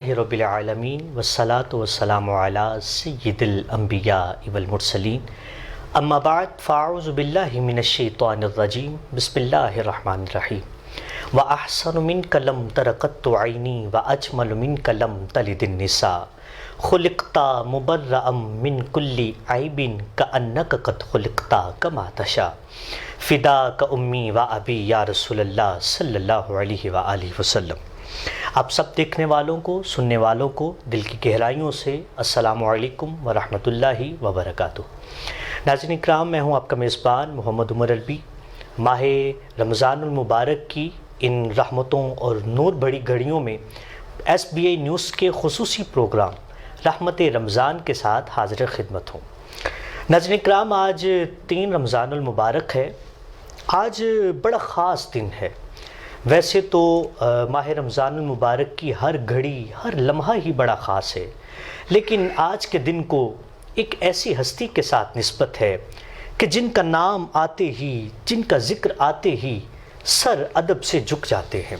رب العالمین والصلاة والسلام علی سید الانبیاء والمرسلین اما بعد فاعوذ باللہ من الشیطان الرجیم بسم اللہ الرحمن الرحیم وَأَحْسَنُ مِنْكَ لَمْ تَرَقَتُّ عَيْنِي وَأَجْمَلُ مِنْكَ لَمْ تَلِدِ النِّسَاء خُلِقْتَ مُبَرَّأً مِنْ كُلِّ عَيْبٍ كَأَنَّكَ قَدْ خُلِقْتَ كَمَا تَشَاءُ فِدَاكَ أُمِّي وَأَبِي یا رسول اللہ صلی اللہ علیہ وآلہ وسلم۔ آپ سب دیکھنے والوں کو، سننے والوں کو دل کی گہرائیوں سے السلام علیکم ورحمۃ اللہ وبرکاتہ۔ ناظرین اکرام، میں ہوں آپ کا میزبان محمد عمر البی۔ ماہ رمضان المبارک کی ان رحمتوں اور نور بڑی گھڑیوں میں ایس بی آئی نیوز کے خصوصی پروگرام رحمت رمضان کے ساتھ حاضر خدمت ہوں۔ ناظرین اکرام، آج 3 رمضان المبارک ہے۔ آج بڑا خاص دن ہے۔ ویسے تو ماہ رمضان المبارک کی ہر گھڑی، ہر لمحہ ہی بڑا خاص ہے، لیکن آج کے دن کو ایک ایسی ہستی کے ساتھ نسبت ہے کہ جن کا نام آتے ہی، جن کا ذکر آتے ہی سر ادب سے جھک جاتے ہیں۔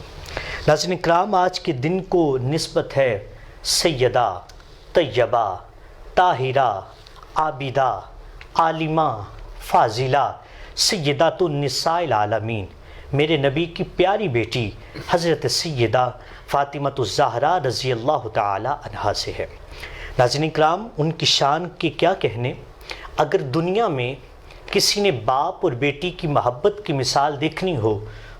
ناظرین اکرام، آج کے دن کو نسبت ہے سیدہ، طیبہ، طاہرہ، عابدہ، عالمہ، فاضلہ، سیدۃ النساء العالمین، میرے نبی کی پیاری بیٹی حضرت سیدہ فاطمۃ الزہرا رضی اللہ تعالی عنہا سے ہے۔ ناظرین اکرام، ان کی شان کے کیا کہنے۔ اگر دنیا میں کسی نے باپ اور بیٹی کی محبت کی مثال دیکھنی ہو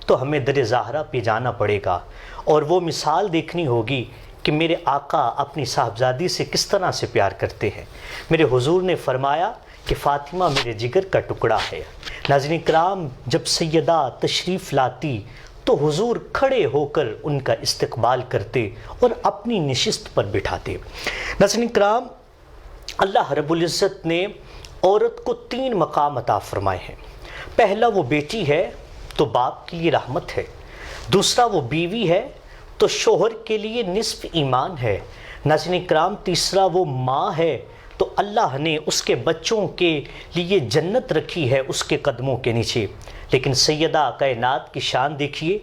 تو ہمیں در زہرا پہ جانا پڑے گا، اور وہ مثال دیکھنی ہوگی کہ میرے آقا اپنی صاحبزادی سے کس طرح سے پیار کرتے ہیں۔ میرے حضور نے فرمایا کہ فاطمہ میرے جگر کا ٹکڑا ہے۔ ناظرین اکرام، جب سیدہ تشریف لاتی تو حضور کھڑے ہو کر ان کا استقبال کرتے اور اپنی نشست پر بٹھاتے۔ ناظرین اکرام، اللہ رب العزت نے عورت کو 3 مقام عطا فرمائے ہیں۔ پہلا وہ بیٹی ہے تو باپ کے لیے رحمت ہے، دوسرا وہ بیوی ہے تو شوہر کے لیے نصف ایمان ہے، ناظرین اکرام تیسرا وہ ماں ہے تو اللہ نے اس کے بچوں کے لیے جنت رکھی ہے اس کے قدموں کے نیچے۔ لیکن سیدہ کائنات کی شان دیکھیے،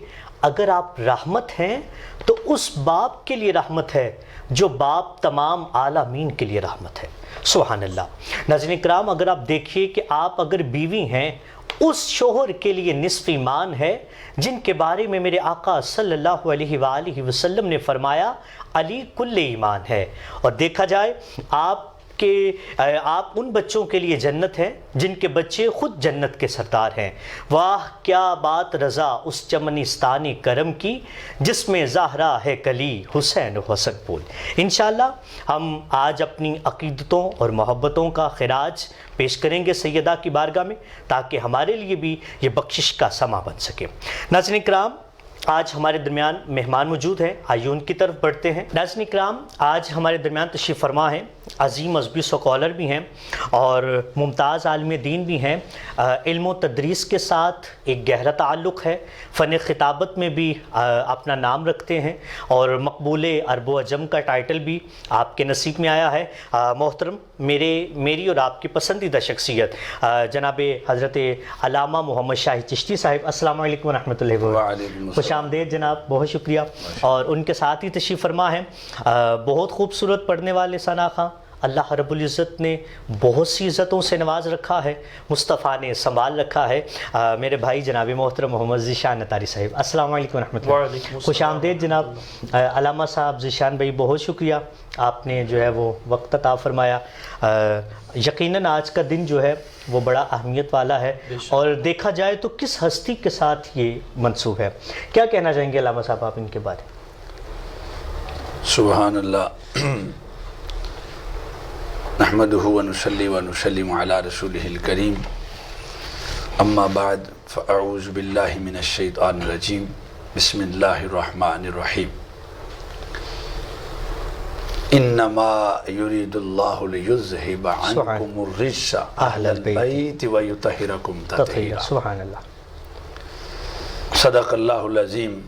اگر آپ رحمت ہیں تو اس باپ کے لیے رحمت ہے جو باپ تمام عالمین کے لیے رحمت ہے۔ سبحان اللہ۔ ناظرین اکرام، اگر آپ دیکھیے کہ آپ اگر بیوی ہیں، اس شوہر کے لیے نصف ایمان ہے جن کے بارے میں میرے آقا صلی اللہ علیہ وآلہ وسلم نے فرمایا علی کل ایمان ہے۔ اور دیکھا جائے آپ ان بچوں کے لیے جنت ہے جن کے بچے خود جنت کے سردار ہیں۔ واہ کیا بات رضا اس چمنستانی کرم کی، جس میں زہرا ہے کلی حسین و حسن پھول۔ انشاءاللہ ہم آج اپنی عقیدتوں اور محبتوں کا خراج پیش کریں گے سیدہ کی بارگاہ میں، تاکہ ہمارے لیے بھی یہ بخشش کا سماں بن سکے۔ ناظرین اکرام، آج ہمارے درمیان مہمان موجود ہیں، آئیے ان کی طرف بڑھتے ہیں۔ ناظرین اکرام، آج ہمارے درمیان تشریف فرما ہیں عظیم ازبی سکالر بھی ہیں اور ممتاز عالم دین بھی ہیں۔ علم و تدریس کے ساتھ ایک گہرا تعلق ہے، فن خطابت میں بھی اپنا نام رکھتے ہیں، اور مقبول عرب و عجم کا ٹائٹل بھی آپ کے نصیب میں آیا ہے۔ محترم، میری اور آپ کی پسندیدہ شخصیت جناب حضرت علامہ محمد شاہد چشتی صاحب، السلام علیکم ورحمۃ اللہ وبرکاتہ۔ خوش آمدید جناب، بہت شکریہ۔ اور ان کے ساتھ ہی تشریف فرما ہے بہت خوبصورت پڑھنے والے ثنا خاں، اللہ رب العزت نے بہت سی عزتوں سے نواز رکھا ہے، مصطفیٰ نے سنبھال رکھا ہے، میرے بھائی جناب محترم محمد ذیشان نتاری صاحب، السلام علیکم ورحمۃ اللہ۔ خوش آمدید جناب علامہ صاحب ذیشان بھائی، بہت شکریہ، آپ نے جو ہے وہ وقت عطا فرمایا۔ یقیناً آج کا دن جو ہے وہ بڑا اہمیت والا ہے، اور دیکھا جائے تو کس ہستی کے ساتھ یہ منسوب ہے، کیا کہنا چاہیں گے علامہ صاحب آپ ان کے بارے؟ سبحان اللہ، نحمدہ ونصلی ونسلم علی رسولہ الکریم، اما بعد فاعوذ باللہ من الشیطان الرجیم، بسم اللہ الرحمن الرحیم۔ انما یرید اللہ لیذہب عنکم الرجس اہل البیت ویطہرکم تطہیرا۔ سبحان اللہ۔ صدق اللہ العظیم۔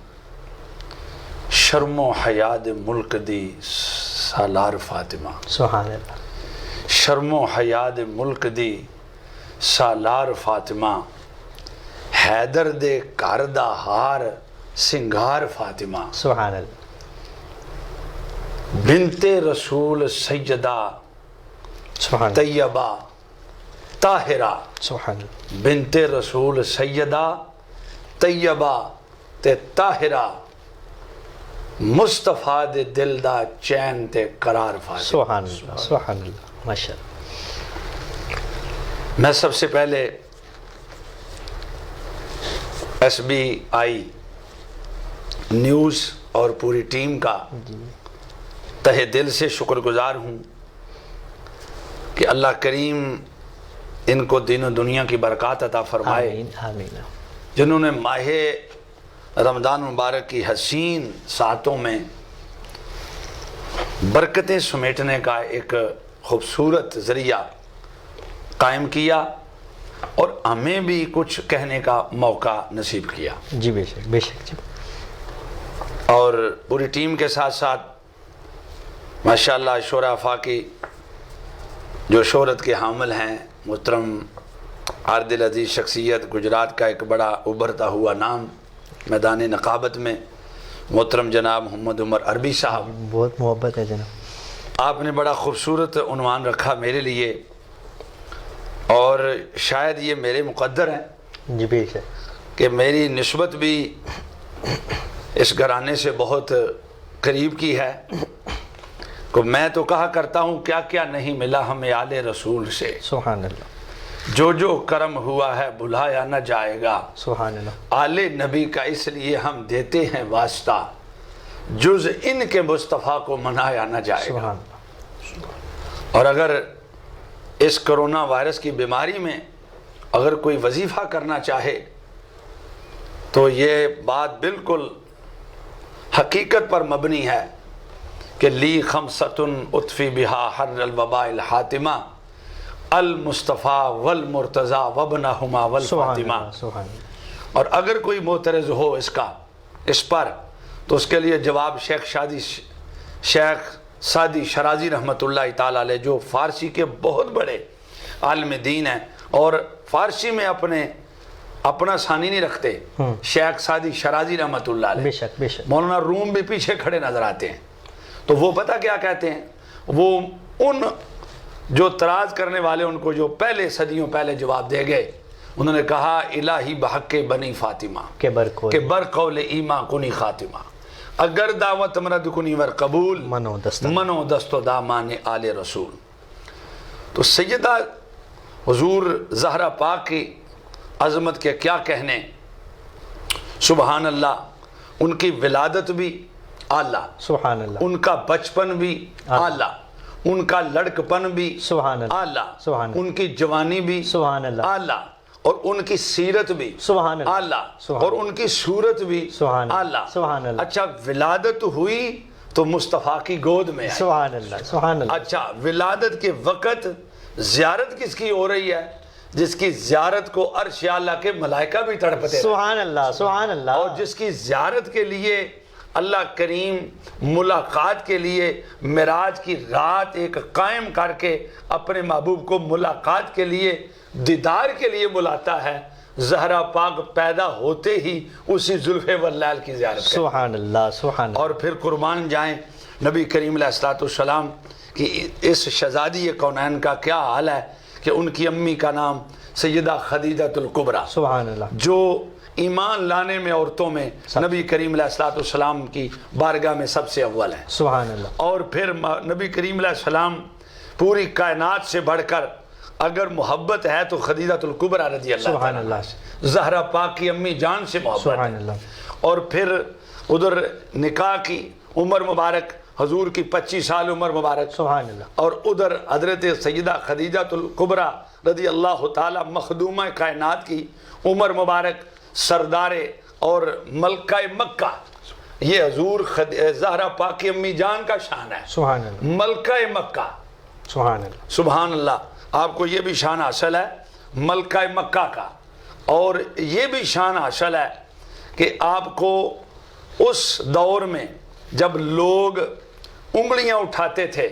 شرم و حیاد ملک دی سالار فاطمہ، سبحان اللہ۔ شرم و حیاد ملک دی سالار فاطمہ، حیدر دے گھر دا ہار سنگار فاطمہ۔ سبحان اللہ۔ بنت رسول سیدہ سبحان طیبہ طاہرہ، سبحان اللہ، بنت رسول سیدہ طیبہ تے طاہرہ، مصطفیٰ دے دل دا چین تے قرار فاتح۔ سبحان اللہ، سبحان اللہ، ماشاء اللہ۔ میں سب سے پہلے ایس بی آئی نیوز اور پوری ٹیم کا تہہ دل سے شکر گزار ہوں کہ اللہ کریم ان کو دین و دنیا کی برکات عطا فرمائے، آمین آمین۔ جنہوں نے ماہ رمضان مبارک کی حسین ساعتوں میں برکتیں سمیٹنے کا ایک خوبصورت ذریعہ قائم کیا اور ہمیں بھی کچھ کہنے کا موقع نصیب کیا، جی بے شک بے شک جی۔ اور پوری ٹیم کے ساتھ ساتھ ماشاءاللہ شورا افاقی جو شہرت کے حامل ہیں، محترم عادل عزیز شخصیت، گجرات کا ایک بڑا ابھرتا ہوا نام میدان نقابت میں، محترم جناب محمد عمر عربی صاحب، بہت محبت ہے جناب۔ آپ نے بڑا خوبصورت عنوان رکھا میرے لیے، اور شاید یہ میرے مقدر ہیں جی بے شک۔ کہ میری نسبت بھی اس گھرانے سے بہت قریب کی ہے، کہ میں تو کہا کرتا ہوں کیا کیا نہیں ملا ہمیں آل رسول سے، سبحان اللہ، جو جو کرم ہوا ہے بھلایا نہ جائے گا، سبحان اللہ، آل نبی کا اس لیے ہم دیتے ہیں واسطہ، جز ان کے مصطفیٰ کو منایا نہ جائے گا۔ سبحان اللہ، اور اگر اس کرونا وائرس کی بیماری میں اگر کوئی وظیفہ کرنا چاہے تو یہ بات بالکل حقیقت پر مبنی ہے کہ لی خمسۃ اطفی بہا حر الوباء الحاتمہ، المصطفیٰ والمرتضیٰ وابنہما سبحان والفاطمہ۔ اللہ، سبحان اللہ، اور اگر کوئی معترض ہو اس پر تو اس کے لیے جواب شیخ سعدی شرازی رحمۃ اللہ تعالیٰ علیہ، جو فارسی کے بہت بڑے عالم دین ہیں اور فارسی میں اپنا ثانی نہیں رکھتے، شیخ سعدی شرازی رحمۃ اللہ بے علیہ۔ شک بے شک، مولانا روم بھی پیچھے کھڑے نظر آتے ہیں، تو وہ پتہ کیا کہتے ہیں، وہ ان جو تراز کرنے والے ان کو جو پہلے صدیوں پہلے جواب دے گئے، انہوں نے کہا الہی بحق بنی فاطمہ کہ برکو کہ بر قول ایمان کنی خاتمہ، اگر دعوت مرد کنی ور قبول، منو دستہ، منو دست و دامان آل رسول۔ تو سیدہ حضور زہرا پاک کی عظمت کے کیا کہنے، سبحان اللہ، ان کی ولادت بھی اعلیٰ، سبحان اللہ، ان کا بچپن بھی اعلیٰ، ان کا لڑکپن بھی سبحان اللہ، اعلیٰ، سبحان اللہ، ان کی جوانی بھی سبحان اللہ، اعلیٰ، اور ان کی سیرت بھی سبحان اللہ، اعلیٰ، سبحان اور ان کی صورت بھی سبحان اللہ، اعلیٰ۔ سبحان اللہ، اچھا ولادت ہوئی تو مصطفیٰ کی گود میں آئی۔ سبحان اللہ، سبحان اللہ، اچھا ولادت کے وقت زیارت کس کی ہو رہی ہے، جس کی زیارت کو عرش اعلیٰ کے ملائکہ بھی تڑپتے ہیں، سبحان اللہ، سبحان اللہ، اور جس کی زیارت کے لیے اللہ کریم ملاقات کے لیے معراج کی رات ایک قائم کر کے اپنے محبوب کو ملاقات کے لیے، دیدار کے لیے بلاتا ہے، زہرا پاک پیدا ہوتے ہی اسی زلف واللیل کی زیارت کریں، سبحان اللہ، سبحان اللہ، اور پھر قربان جائیں نبی کریم علیہ السلام کی اس شہزادی کونین کا کیا حال ہے کہ ان کی امی کا نام سیدہ خدیجہ الکبریٰ، سبحان اللہ، جو ایمان لانے میں عورتوں میں نبی کریم علیہ السلام کی بارگاہ میں سب سے اول ہے، سبحان اللہ، اور پھر نبی کریم علیہ السلام پوری کائنات سے بڑھ کر اگر محبت ہے تو خدیجہ الکبریٰ رضی اللہ سبحان تعالیٰ اللہ، زہرا پاک کی امی جان سے محبت سبحان ہے، اللہ، اور پھر ادھر نکاح کی عمر مبارک حضور کی 25 سال عمر مبارک، سبحان اللہ، اور ادھر حضرت سیدہ خدیجہ الکبریٰ رضی اللہ تعالی مخدومہ کائنات کی عمر مبارک، سردار اور ملکہ مکہ، یہ حضور زہرا پاک کی امی جان کا شان ہے، سبحان اللہ، ملکہ مکہ، سبحان اللہ، سبحان اللہ۔ آپ کو یہ بھی شان حاصل ہے ملکہ مکہ کا، اور یہ بھی شان حاصل ہے کہ آپ کو اس دور میں جب لوگ انگلیاں اٹھاتے تھے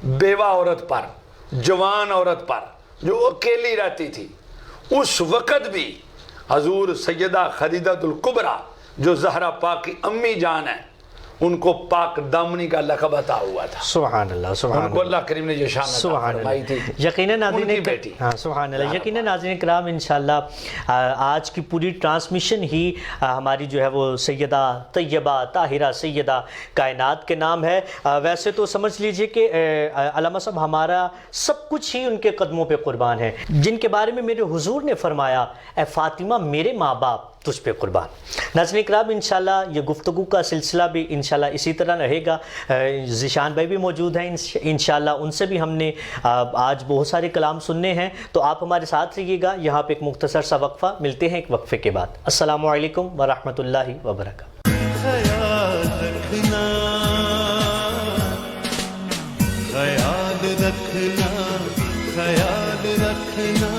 بیوہ عورت پر، جوان عورت پر جو اکیلی رہتی تھی، اس وقت بھی حضور سیدہ خدیجہ الکبریٰ جو زہرا پاک کی امی جان ہے، ان کو پاک دامنی کا لقب عطا ہوا تھا. سبحان اللہ سبحان ان کو اللہ کریم نے جو شان عطا سبحان فرمائی اللہ. تھی یقیناً ان کی ناظرین بیٹی. ہاں سبحان اللہ. یقیناً ناظرین کرام انشاءاللہ آج کی پوری ٹرانسمیشن ہی ہماری جو ہے وہ سیدہ طیبہ طاہرہ سیدہ کائنات کے نام ہے. ویسے تو سمجھ لیجئے کہ علامہ صاحب ہمارا سب کچھ ہی ان کے قدموں پہ قربان ہے، جن کے بارے میں میرے حضور نے فرمایا اے فاطمہ میرے ماں باپ تجھ پہ قربان. ناظرین کرام انشاءاللہ یہ گفتگو کا سلسلہ بھی انشاءاللہ اسی طرح رہے گا. ذیشان بھائی بھی موجود ہیں انشاءاللہ، ان سے بھی ہم نے آج بہت سارے کلام سننے ہیں، تو آپ ہمارے ساتھ رہیے گا. یہاں پہ ایک مختصر سا وقفہ، ملتے ہیں ایک وقفے کے بعد. السلام علیکم ورحمۃ اللہ وبرکاتہ. خیال رکھنا خیال رکھنا خیال رکھنا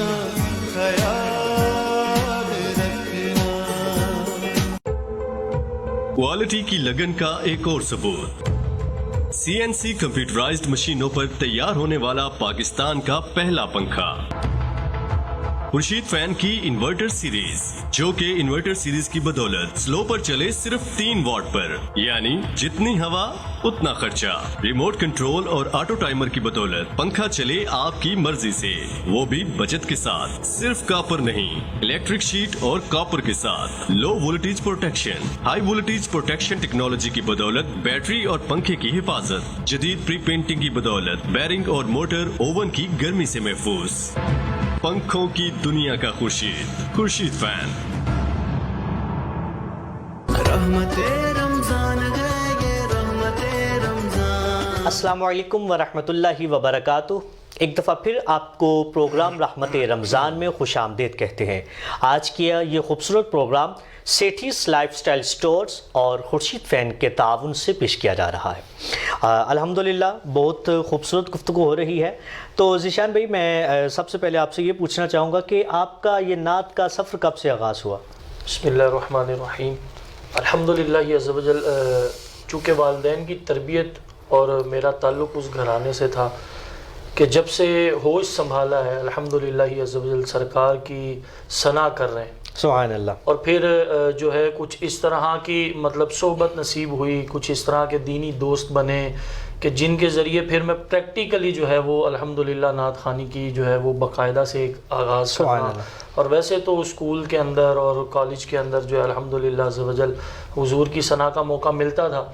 خیال رکھنا. کوالٹی کی لگن کا ایک اور ثبوت، سی این سی کمپیوٹرائزڈ مشینوں پر تیار ہونے والا پاکستان کا پہلا پنکھا خورشید فین کی انورٹر سیریز، جو کہ انورٹر سیریز کی بدولت سلو پر چلے صرف 3 واٹ پر، یعنی جتنی ہوا اتنا خرچہ. ریموٹ کنٹرول اور آٹو ٹائمر کی بدولت پنکھا چلے آپ کی مرضی سے، وہ بھی بچت کے ساتھ. صرف کاپر نہیں، الیکٹرک شیٹ اور کاپر کے ساتھ. Low voltage protection, high voltage protection technology کی بدولت بیٹری اور پنکھے کی حفاظت. جدید پری پینٹنگ کی بدولت بیرنگ اور موٹر اوون کی گرمی سے محفوظ. پنکھوں کی دنیا کا خورشید فین. رحمت رمضان ہے یہ رحمت رمضان. السلام علیکم ورحمۃ اللہ وبرکاتہ. ایک دفعہ پھر آپ کو پروگرام رحمت رمضان میں خوش آمدید کہتے ہیں. آج کی یہ خوبصورت پروگرام سیٹھیز لائف سٹائل سٹورز اور خورشید فین کے تعاون سے پیش کیا جا رہا ہے. الحمدللہ بہت خوبصورت گفتگو ہو رہی ہے. تو ذیشان بھائی میں سب سے پہلے آپ سے یہ پوچھنا چاہوں گا کہ آپ کا یہ نعت کا سفر کب سے آغاز ہوا؟ بسم اللہ الرحمن الرحیم. الحمدللہ عز و جل، چونکہ والدین کی تربیت اور میرا تعلق اس گھرانے سے تھا کہ جب سے ہوش سنبھالا ہے الحمدللہ عز و جل سرکار کی ثنا کر رہے ہیں. سبحان اللہ. اور پھر جو ہے کچھ اس طرح کی مطلب صحبت نصیب ہوئی، کچھ اس طرح کے دینی دوست بنے کہ جن کے ذریعے پھر میں پریکٹیکلی جو ہے وہ الحمدللہ نعت خوانی کی جو ہے وہ باقاعدہ سے ایک آغاز کرنا. اور ویسے تو اسکول کے اندر اور کالج کے اندر جو ہے الحمدللہ عز و جل حضور کی ثنا کا موقع ملتا تھا،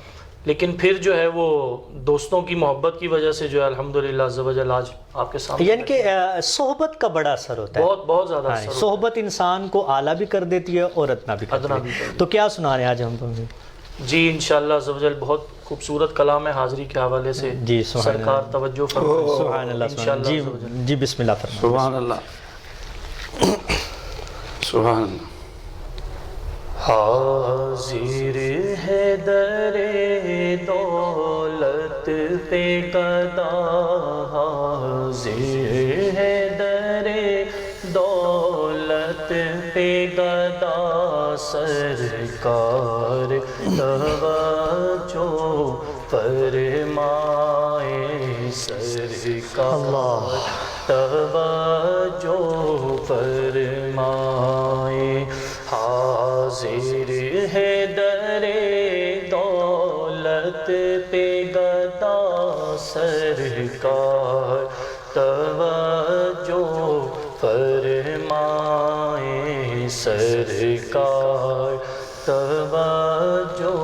لیکن پھر جو ہے وہ دوستوں کی محبت کی وجہ سے جو ہے الحمدللہ عز و جل آج آپ کے سامنے، یعنی کہ صحبت کا بڑا اثر ہوتا ہے. بہت زیادہ اثر ہوتا ہے. صحبت انسان کو اعلیٰ بھی کر دیتی ہے اور ادنا بھی کر دیتی ہے. تو کیا سنا رہے ہیں آج ہم تمہیں؟ جی انشاءاللہ عز و جل بہت خوبصورت کلام ہے حاضری کے حوالے سے. جی سرکار توجہ فرمائیں. سبحان اللہ. انشاءاللہ جی عز و جل. جی بسم اللہ فرمائیں. سبحان اللہ سبحان اللہ. حاضر ہے در دولت پہ گدا، حاضر ہے در دولت پہ گدا، سرکار توجہ فرمائے، سرکار توجہ فرمائے. حاضر ہے در دولت پہ گدا، سرکار توجہ فرمائے، سرکار توجہ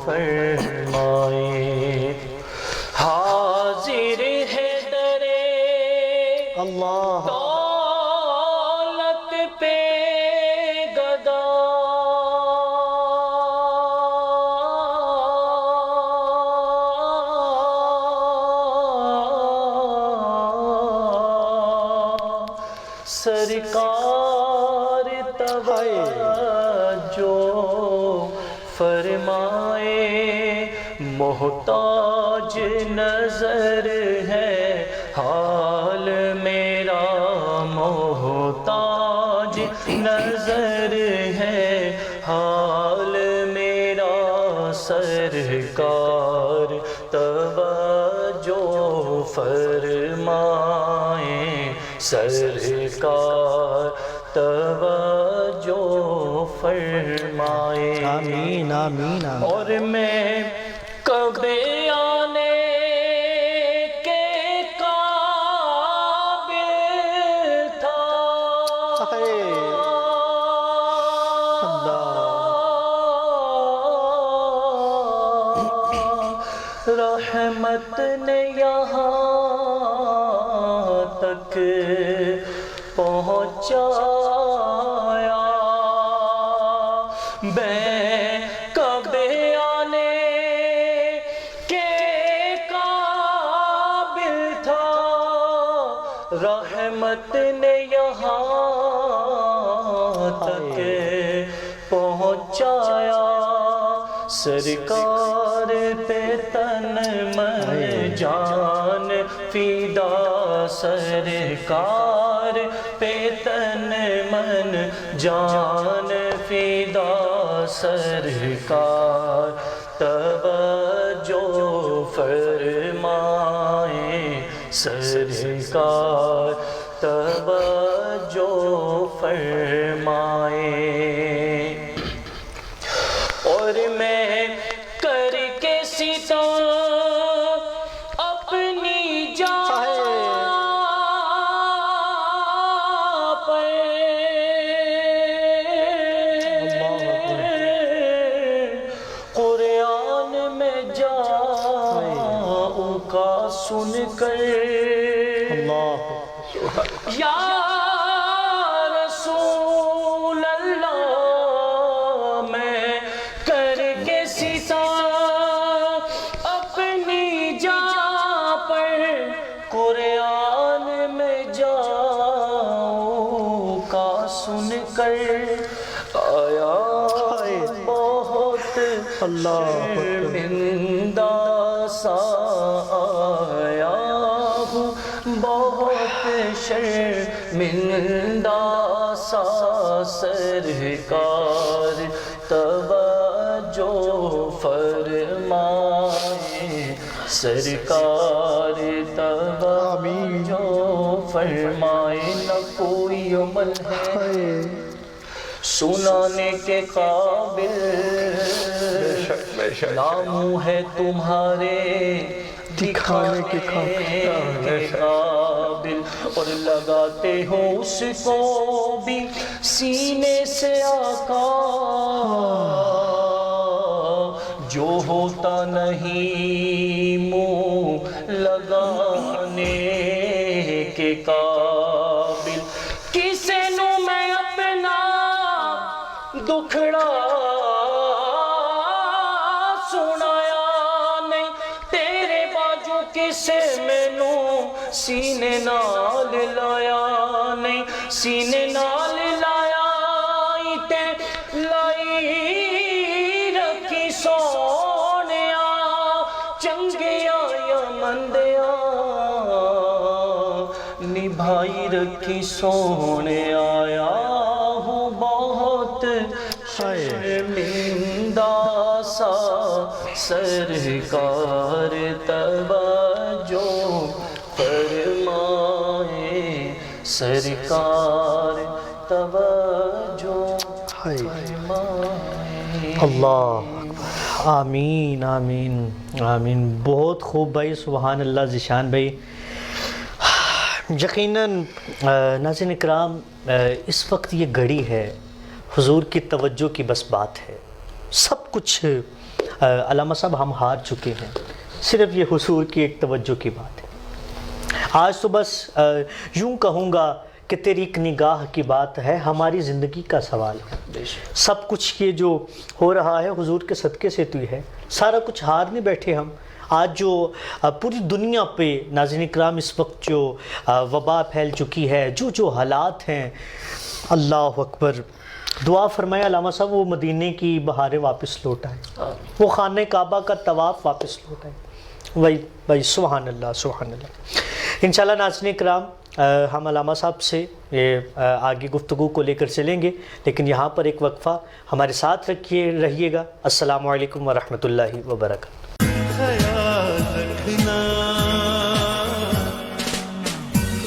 فرمائے. حاضر ہے در اللہ دولت پہ گدا، سرکار توجہ فرمائے. محتاج نظر ہے حال میرا، محتاج نظر ہے حال میرا، سرکار توجہ فرمائے، سرکار توجہ فرمائے. آمین آمین آمین. اور میں رحمت نے یہاں تک پہنچایا، میں کبھی آنے کے قابل تھا، رحمت نے یہاں تک پہنچایا، سرکار پہ تن من جان فدا، سرکار پہ تن من جان فدا، سرکار توجہ فرمائیں، سرکار توجہ فرمائیں، اور میں کر کے ستم اپنی جان پر، قرآن میں جاؤں کا سن کر، یا رسول اللہ میں کر کے ستم اپنی جان پر، قرآن میں جاؤں کا سن کر آیا بہت شرمندہ سا، آیا ہوں بہت شرمندہ سا، سرکار توجہ فرمائیں، سرکار توجہ فرمائیں، نہ کوئی عمل ہے سنانے کے قابل، نام ہے تمہارے دکھانے کے قابل، اور لگاتے ہو اس کو بھی سینے سے آقا، جو ہوتا نہیں منہ لگانے کے قابل، کسے نو میں اپنا دکھڑا سنایا نہیں، تیرے باجو کسے مینوں سینے نال لایا نہیں، سینے نال لایا تے لائی رکھی سونیا، چنگیا یا مندیا نبھائی رکھی سونے، آیا ہوں بہت شرمندہ سا، سرکار توجہ فرمائیں، سرکار توجہ فرمائیں۔ اللہ آمین آمین آمین، بہت خوب بھائی، سبحان اللہ ذیشان بھائی۔ یقیناً ناظرین اکرام، اس وقت یہ گھڑی ہے حضور کی توجہ کی بس بات ہے، سب کچھ علامہ صاحب ہم ہار چکے ہیں، صرف یہ حضور کی ایک توجہ کی بات ہے۔ آج تو بس یوں کہوں گا کہ تیری ایک نگاہ کی بات ہے، ہماری زندگی کا سوال ہے، سب کچھ یہ جو ہو رہا ہے حضور کے صدقے سے تو ہے، سارا کچھ ہار نہیں بیٹھے ہم۔ آج جو پوری دنیا پہ ناظرین اکرام اس وقت جو وبا پھیل چکی ہے، جو حالات ہیں، اللہ اکبر، دعا فرمائے علامہ صاحب وہ مدینے کی بہاریں واپس لوٹ آئے، وہ خانہ کعبہ کا طواف واپس لوٹ آئے، وہی سبحان اللہ سبحان اللہ۔ انشاءاللہ ناظرین اکرام، ہم علامہ صاحب سے آگے گفتگو کو لے کر چلیں گے، لیکن یہاں پر ایک وقفہ ہمارے ساتھ رہیے گا۔ السلام علیکم ورحمۃ اللہ وبرکاتہ۔ خیال رکھنا،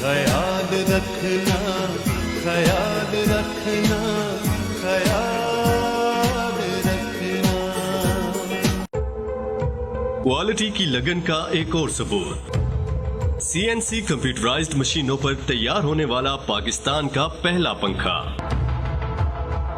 خیال رکھنا، خیال رکھنا، خیال رکھنا۔ کوالٹی کی لگن کا ایک اور ثبوت، CNC کمپیوٹرائزڈ مشینوں پر تیار ہونے والا پاکستان کا پہلا پنکھا،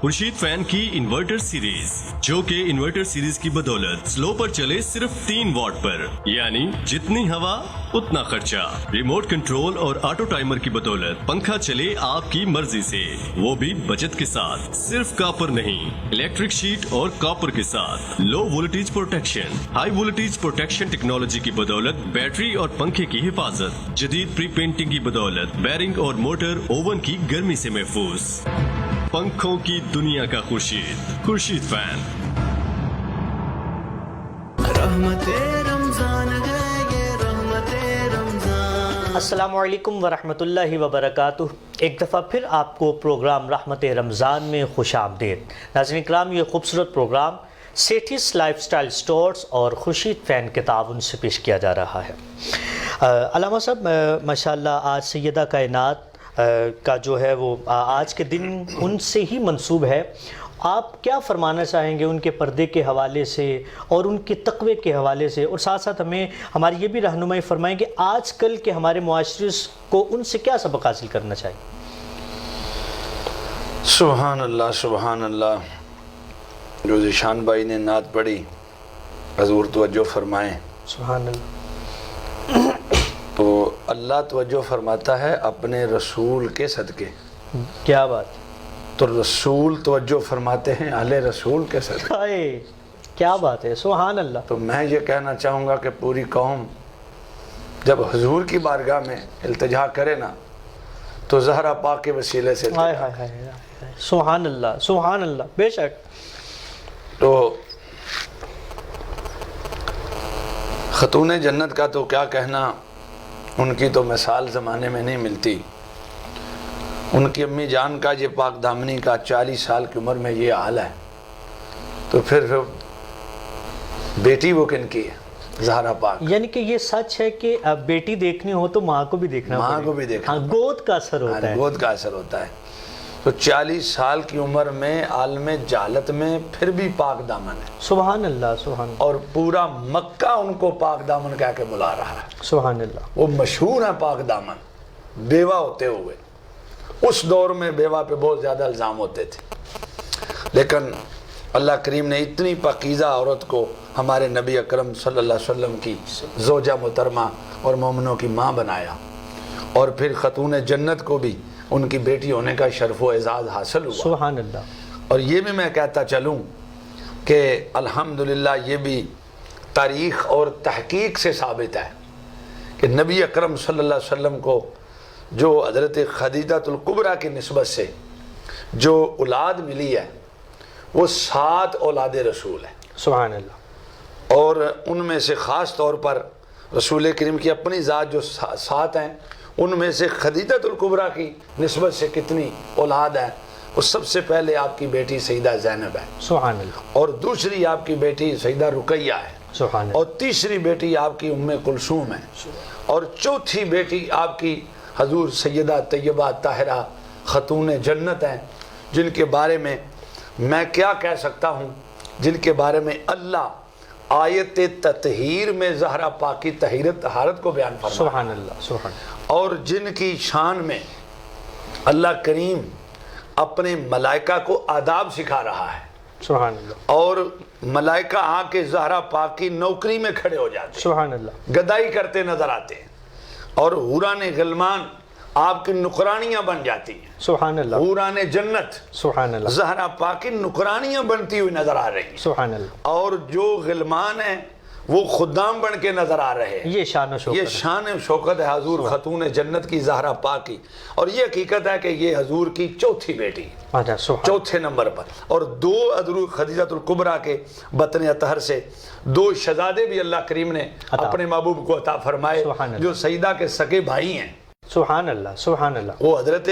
خورشید فین کی انورٹر سیریز، جو کہ انورٹر سیریز کی بدولت سلو پر چلے صرف 3 واٹ پر، یعنی جتنی ہوا اتنا خرچہ، ریموٹ کنٹرول اور آٹو ٹائمر کی بدولت پنکھا چلے آپ کی مرضی سے، وہ بھی بچت کے ساتھ، صرف کاپر نہیں، الیکٹرک شیٹ اور کاپر کے ساتھ، low voltage protection, high voltage protection technology کی بدولت بیٹری اور پنکھے کی حفاظت، جدید پری پینٹنگ کی بدولت بیرنگ اور موٹر اوون کی گرمی سے محفوظ، پنکھوں کی دنیا کا خورشید فین۔ رحمت رمضان ہے یہ رحمت رمضان۔ السلام علیکم ورحمۃ اللہ وبرکاتہ۔ ایک دفعہ پھر آپ کو پروگرام رحمت رمضان میں خوش آمدید۔ ناظرین کرام، یہ خوبصورت پروگرام سیٹھیس لائف سٹائل سٹورز اور خورشید فین کے تعاون سے پیش کیا جا رہا ہے۔ علامہ صاحب، ماشاءاللہ آج سیدہ کائنات کا جو ہے وہ آج کے دن ان سے ہی منسوب ہے، آپ کیا فرمانا چاہیں گے ان کے پردے کے حوالے سے اور ان کے تقوی کے حوالے سے، اور ساتھ ساتھ ہمیں ہماری یہ بھی رہنمائی فرمائیں کہ آج کل کے ہمارے معاشرے کو ان سے کیا سبق حاصل کرنا چاہیے؟ سبحان اللہ سبحان اللہ۔ جو ذیشان بھائی نے نعت پڑھی، حضور توجہ فرمائیں۔ سبحان اللہ۔ تو اللہ توجہ فرماتا ہے اپنے رسول کے صدقے، کیا بات، تو رسول توجہ فرماتے ہیں اہل رسول کے صدقے۔ ہائے کیا بات ہے، سبحان اللہ۔ تو میں یہ کہنا چاہوں گا کہ پوری قوم جب حضور کی بارگاہ میں التجا کرے نا تو زہرا پاک کے وسیلے سے ہائے ہائے ہائے، سبحان اللہ سبحان اللہ، بے شک۔ تو خاتون جنت کا تو کیا کہنا، ان کی تو مثال زمانے میں نہیں ملتی۔ ان کی امی جان کا یہ پاک دامنی کا 40 سال کی عمر میں یہ حال ہے، تو پھر بیٹی وہ کن کی ہے؟ زہرا پاک۔ یعنی کہ یہ سچ ہے کہ اب بیٹی دیکھنی ہو تو ماں کو بھی دیکھنا ماں پڑے، کو بھی دیکھنا، ہاں، گود کا اثر ہوتا ہے، گود کا اثر ہوتا ہے۔ تو 40 سال کی عمر میں عالم جہالت میں پھر بھی پاک دامن ہے، سبحان اللہ سبحان اللہ، اور پورا مکہ ان کو پاک دامن کہہ کے بلا رہا ہے۔ سبحان اللہ۔ وہ مشہور ہیں پاک دامن، بیوہ ہوتے ہوئے۔ اس دور میں بیوہ پہ بہت زیادہ الزام ہوتے تھے، لیکن اللہ کریم نے اتنی پاکیزہ عورت کو ہمارے نبی اکرم صلی اللہ علیہ وسلم کی زوجہ محترمہ اور مومنوں کی ماں بنایا، اور پھر خاتون جنت کو بھی ان کی بیٹی ہونے کا شرف و اعزاز حاصل ہوا۔ سبحان اللہ۔ اور یہ بھی میں کہتا چلوں کہ الحمدللہ یہ بھی تاریخ اور تحقیق سے ثابت ہے کہ نبی اکرم صلی اللہ علیہ وسلم کو جو حضرت خدیجہ الکبریٰ کی نسبت سے جو اولاد ملی ہے وہ 7 اولاد رسول ہے، سبحان اللہ۔ اور ان میں سے خاص طور پر رسول کریم کی اپنی ذات جو 7 ہیں، ان میں سے خدیجہ الکبریٰ کی نسبت سے کتنی اولاد ہے؟ وہ سب سے پہلے آپ کی بیٹی سیدہ زینب ہے، سبحان اللہ، اور دوسری آپ کی بیٹی سیدہ رقیہ ہے، سبحان اللہ، اور تیسری بیٹی آپ کی ام کلثوم ہے، اور چوتھی بیٹی آپ کی حضور سیدہ طیبہ طاہرہ خاتون جنت ہیں، جن کے بارے میں میں کیا کہہ سکتا ہوں، جن کے بارے میں اللہ آیت تطہیر میں زہرا پاک کی طہارت کو بیان فرمایا، سبحان اللہ، سبحان اللہ، اور جن کی شان میں اللہ کریم اپنے ملائکہ کو آداب سکھا رہا ہے، سبحان اللہ، اور ملائکہ آ کے زہرا پاک کی نوکری میں کھڑے ہو جاتے ہیں، سبحان اللہ، گدائی کرتے نظر آتے ہیں، اور حوران غلمان آپ کی نکرانیاں بن جاتی ہیں، سبحان اللہ، حوران جنت سبحان اللہ، زہرا پاک کی نکرانیاں بنتی ہوئی نظر آ رہی ہیں، سبحان اللہ۔ اور جو غلمان ہیں وہ خدام بن کے نظر آ رہے ہیں۔ یہ شان و شوکت یہ ہے۔ شان و شوکت ہے حضور خاتون جنت کی زہرا پاک کی، اور یہ حقیقت ہے کہ یہ حضور کی چوتھی بیٹی، اچھا، سبحان چوتھے نمبر پر، اور 2 حضرت خدیجہ الکبریٰ کے بطن اطہر سے 2 شہزادے بھی اللہ کریم نے اپنے محبوب کو عطا فرمائے، سبحان اللہ، جو سیدہ کے سگے بھائی ہیں۔ سبحان اللہ، سبحان اللہ، وہ حضرت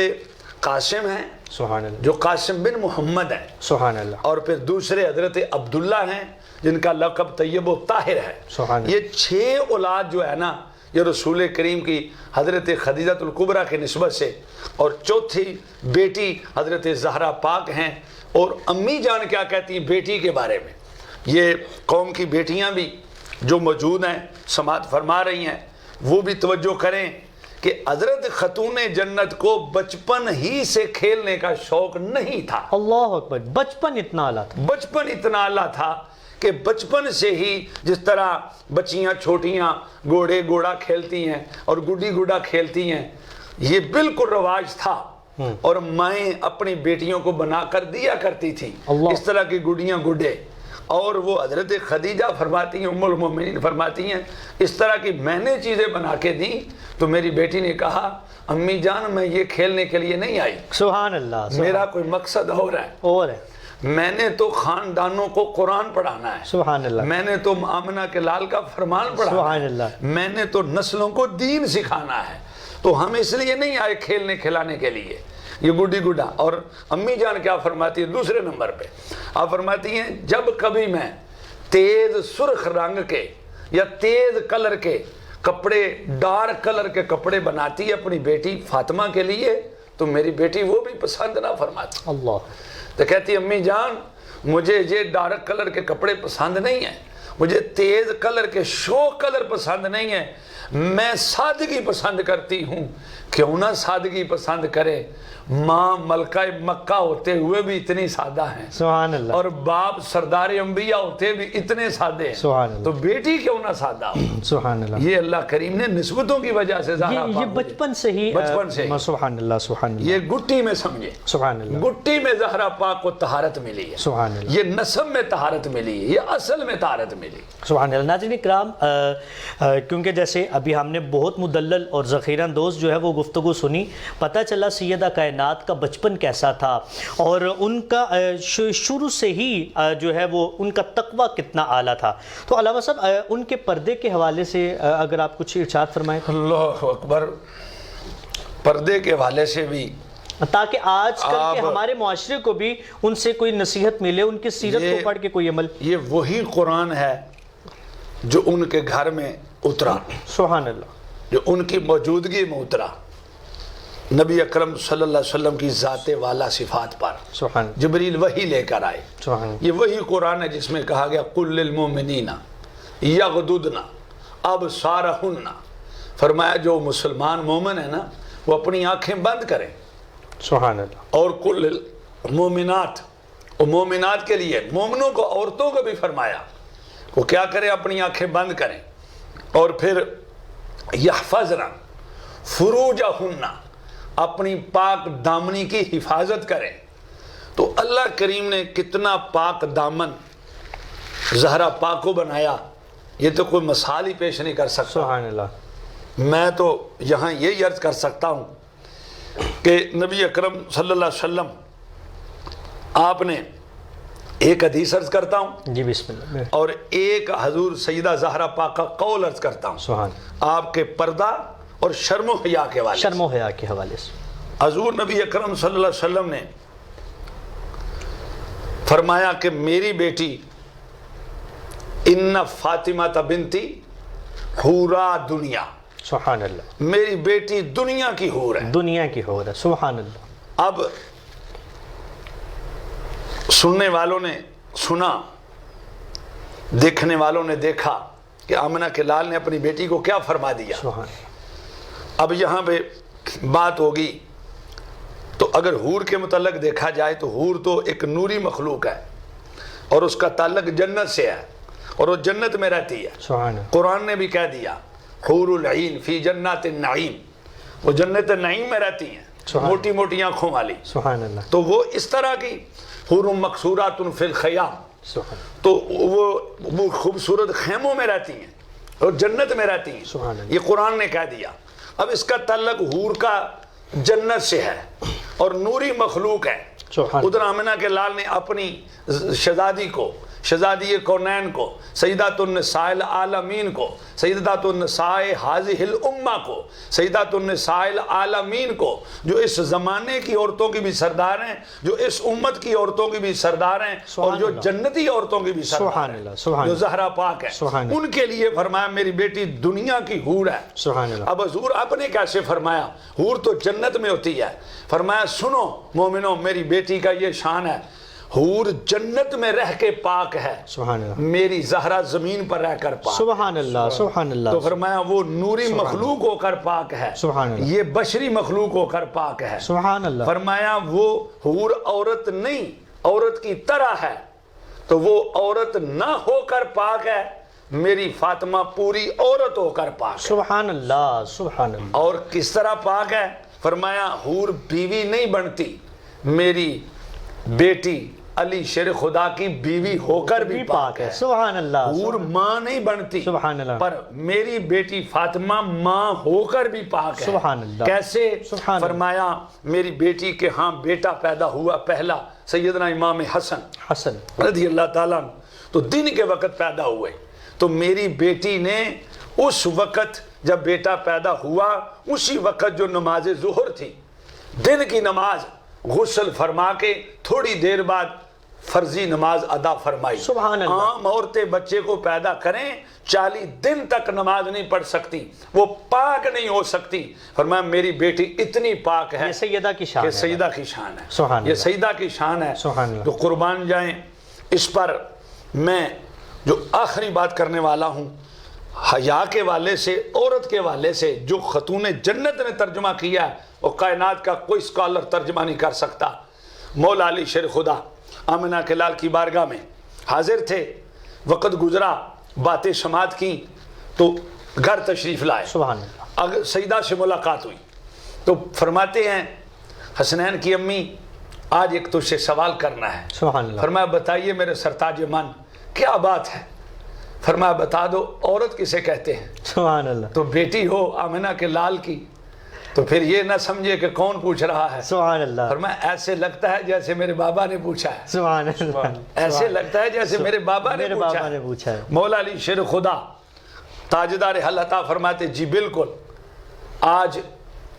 قاسم ہیں، سبحان اللہ، جو قاسم بن محمد ہیں، سبحان اللہ، اور پھر دوسرے حضرت عبداللہ ہیں جن کا لقب طیب و طاہر ہے۔ سبحان اللہ، یہ 6 اولاد جو ہے نا، یہ رسول کریم کی حضرت خدیجہ الکبریٰ کی نسبت سے، اور چوتھی بیٹی حضرت زہرا پاک ہیں۔ اور امی جان کیا کہتی ہیں بیٹی کے بارے میں؟ یہ قوم کی بیٹیاں بھی جو موجود ہیں سماعت فرما رہی ہیں، وہ بھی توجہ کریں کہ حضرت خاتون جنت کو بچپن ہی سے کھیلنے کا شوق نہیں تھا. اللہ اکبر. بچپن اتنا اعلیٰ تھا. بچپن اتنا اعلیٰ تھا کہ بچپن سے ہی جس طرح بچیاں چھوٹیاں گھوڑا کھیلتی ہیں اور گڈی گڈا کھیلتی ہیں، یہ بالکل رواج تھا. اور مائیں اپنی بیٹیوں کو بنا کر دیا کرتی تھی اس طرح کی گڈیاں گڈے. اور وہ حضرت خدیجہ فرماتی ہیں، ام المومنین فرماتی ہیں، اس طرح کی میں نے چیزیں بنا کے دی تو میری بیٹی نے کہا امی جان میں یہ کھیلنے کے لیے نہیں آئی، سبحان اللہ. میرا کوئی مقصد اور ہے. اور ہے. میں نے تو خاندانوں کو قرآن پڑھانا ہے. سبحان اللہ. میں نے تو آمنہ کے لال کا فرمان پڑھانا سبحان ہے. اللہ. میں نے تو نسلوں کو دین سکھانا ہے. تو ہم اس لیے نہیں آئے کھیلنے کھلانے کے لیے. یہ گڈی گڈا. اور امی جان کیا فرماتی ہے دوسرے نمبر پہ؟ آپ فرماتی ہیں جب کبھی میں تیز سرخ رنگ کے یا تیز کلر کے کپڑے، ڈارک کلر کے کپڑے بناتی ہے اپنی بیٹی فاطمہ کے لیے تو میری بیٹی وہ بھی پسند نہ فرماتی. اللہ. تو کہتی امی جان مجھے یہ ڈارک کلر کے کپڑے پسند نہیں ہیں، مجھے تیز کلر کے شو کلر پسند نہیں ہیں، میں سادگی پسند کرتی ہوں. کیوں نہ سادگی پسند کرے؟ ماں ملکہ مکہ ہوتے ہوئے بھی اتنی سادہ ہیں، سبحان اللہ. اور باپ سردار انبیاء ہوتے بھی اتنے سادے ہیں، سبحان اللہ. تو بیٹی کیوں نہ سادہ ہو؟ سبحان اللہ. یہ اللہ کریم نے نسبتوں کی وجہ سے یہ بچپن سے ہی بچپن سے سبحان اللہ. سبحان اللہ. یہ گٹی میں سمجھے، سبحان اللہ. گٹی میں زہرا پاک کو طہارت ملی ہے. سبحان اللہ. یہ نسب میں طہارت ملی ہے، یہ اصل میں طہارت ملی. سبحان اللہ. ناظرین کرام، کیونکہ جیسے ابھی ہم نے بہت مدلل اور ذخیرہ اندوز جو ہے وہ گفتگو سنی، پتہ چلا سیدہ کائنات کا بچپن کیسا تھا اور ان کا شروع سے ہی جو ہے وہ ان کا تقوی کتنا اعلیٰ تھا. تو علامہ صاحب ان کے پردے کے حوالے سے اگر آپ کچھ ارشاد فرمائیں. اللہ اکبر. پردے کے حوالے سے بھی تاکہ آج کل کے ہمارے معاشرے کو بھی ان سے کوئی نصیحت ملے، ان کی سیرت کو پڑھ کے کوئی عمل. یہ وہی قرآن ہے جو ان کے گھر میں اترا، سبحان اللہ، جو ان کی موجودگی میں اترا، نبی اکرم صلی اللہ علیہ وسلم کی ذات والا صفات پر. سبحان اللہ. جبریل وحی لے کر آئے. سبحان اللہ. یہ وہی قرآن ہے جس میں کہا گیا قل للمؤمنین یغضضن ابصارہن. فرمایا جو مسلمان مومن ہے نا وہ اپنی آنکھیں بند کریں. سبحان اللہ. اور قل للمؤمنات، اور مومنات کے لیے، مومنوں کو، عورتوں کو بھی فرمایا وہ کیا کریں، اپنی آنکھیں بند کریں. اور پھر یحفظن فروجہن، اپنی پاک دامنی کی حفاظت کریں. تو اللہ کریم نے کتنا پاک دامن زہرا پاک کو بنایا، یہ تو کوئی مثال ہی پیش نہیں کر سکتا. سبحان اللہ. میں تو یہاں یہ عرض کر سکتا ہوں کہ نبی اکرم صلی اللہ علیہ وسلم، آپ نے ایک حدیث عرض کرتا ہوں جی بسم اللہ، اور ایک حضور سیدہ زہرا پاک کا قول عرض کرتا ہوں. سبحان. آپ کے پردہ اور شرم و حیا کے حوالے سے. شرم و حیا کے حوالے سے حضور نبی اکرم صلی اللہ علیہ وسلم نے فرمایا کہ میری بیٹی ان فاطمہ بنتی حورا دنیا، سبحان اللہ، میری بیٹی دنیا کی حور ہے. دنیا کی حور ہے. سبحان اللہ. اب سننے والوں نے سنا، دیکھنے والوں نے دیکھا کہ آمنہ کے لال نے اپنی بیٹی کو کیا فرما دیا. سبحان اللہ. اب یہاں پہ بات ہوگی تو اگر حور کے متعلق دیکھا جائے تو حور تو ایک نوری مخلوق ہے اور اس کا تعلق جنت سے ہے اور وہ جنت میں رہتی ہے. سبحان اللہ. قرآن نے بھی کہہ دیا حور العین فی جنات النعیم، وہ جنت نعیم میں رہتی ہیں، موٹی موٹی آنکھوں والی. سبحان اللہ. تو وہ اس طرح کی حور مقصورات فی الخیام، سبحان. تو وہ خوبصورت خیموں میں رہتی ہیں اور جنت میں رہتی ہیں. سبحان اللہ. یہ قرآن نے کہہ دیا. اب اس کا تعلق حور کا جنت سے ہے اور نوری مخلوق ہے. ادھر آمنہ کے لال نے اپنی شہزادی کو، شہزادی کونین کو، سیدات النساء العالمین کو، سیدات النساء حاضح الامہ کو، سیدات النساء العالمین کو، جو اس زمانے کی عورتوں کی بھی سردار ہیں، جو اس امت کی عورتوں کی بھی سردار ہیں، اور جو جنتی عورتوں کی بھی سردار ہیں، جو زہرا پاک ہے، ان کے لیے فرمایا میری بیٹی دنیا کی حور ہے. اب حضور آپ نے کیسے فرمایا؟ حور تو جنت میں ہوتی ہے. فرمایا سنو مومنو، میری بیٹی کا یہ شان ہے، حور جنت میں رہ کے پاک ہے، سبحان اللہ میری زہرا زمین پر رہ کر پاک۔ سبحان اللہ سبحان اللہ تو فرمایا وہ نوری مخلوق ہو کر پاک ہے، سبحان اللہ یہ بشری مخلوق ہو کر پاک ہے۔ سبحان اللہ فرمایا وہ حور عورت نہیں، عورت کی طرح ہے، تو وہ عورت نہ ہو کر پاک ہے، میری فاطمہ پوری عورت ہو کر پاک ہے۔ سبحان اللہ سبحان اللہ اور کس طرح پاک ہے؟ فرمایا حور بیوی نہیں بنتی، میری بیٹی علی شیر خدا کی بیوی ہو کر بھی پاک ہے۔ سبحان اللہ حور ماں نہیں بنتی، سبحان اللہ پر میری بیٹی فاطمہ ماں ہو کر بھی پاک ہے۔ سبحان اللہ کیسے؟ سبحان اللہ فرمایا میری بیٹی کے ہاں بیٹا پیدا ہوا پہلا، سیدنا امام حسن حسن رضی اللہ تعالیٰ عنہ، تو دن کے وقت پیدا ہوئے، تو میری بیٹی نے اس وقت جب بیٹا پیدا ہوا اسی وقت جو نماز ظہر تھی، دن کی نماز، غسل فرما کے تھوڑی دیر بعد فرضی نماز ادا فرمائی۔ سبحان اللہ عام عورتیں بچے کو پیدا کریں 40 دن تک نماز نہیں پڑھ سکتی، وہ پاک نہیں ہو سکتی، فرمایا میری بیٹی اتنی پاک ہے، یہ سیدہ کی شان یہ ہے سیدہ کی شان ہے، سبحان یہ اللہ سیدہ کی شان ہے، سبحان اللہ جو قربان جائیں۔ اس پر میں جو آخری بات کرنے والا ہوں، حیا کے والے سے، عورت کے والے سے، جو خاتون جنت نے ترجمہ کیا ہے وہ کائنات کا کوئی اسکالر ترجمہ نہیں کر سکتا۔ مولا علی شیر خدا آمنہ کے لال کی بارگاہ میں حاضر تھے، وقت گزرا، باتیں سماعت کی تو گھر تشریف لائے، سبحان اللہ اگر سیدہ سے ملاقات ہوئی تو فرماتے ہیں حسنین کی امی آج ایک تجھ سے سوال کرنا ہے۔ سبحان اللہ فرمایا بتائیے میرے سرتاج من کیا بات ہے؟ فرمایا بتا دو عورت کسے کہتے ہیں؟ سبحان اللہ تو بیٹی ہو آمنہ کے لال کی تو پھر یہ نہ سمجھے کہ کون پوچھ رہا ہے۔ سبحان اللہ فرمایا ایسے لگتا ہے جیسے میرے بابا نے پوچھا ہے، سبحان اللہ ایسے لگتا ہے جیسے میرے بابا نے پوچھا ہے۔ مولا علی شیر خدا تاجدار حل عطا فرماتے جی بالکل، آج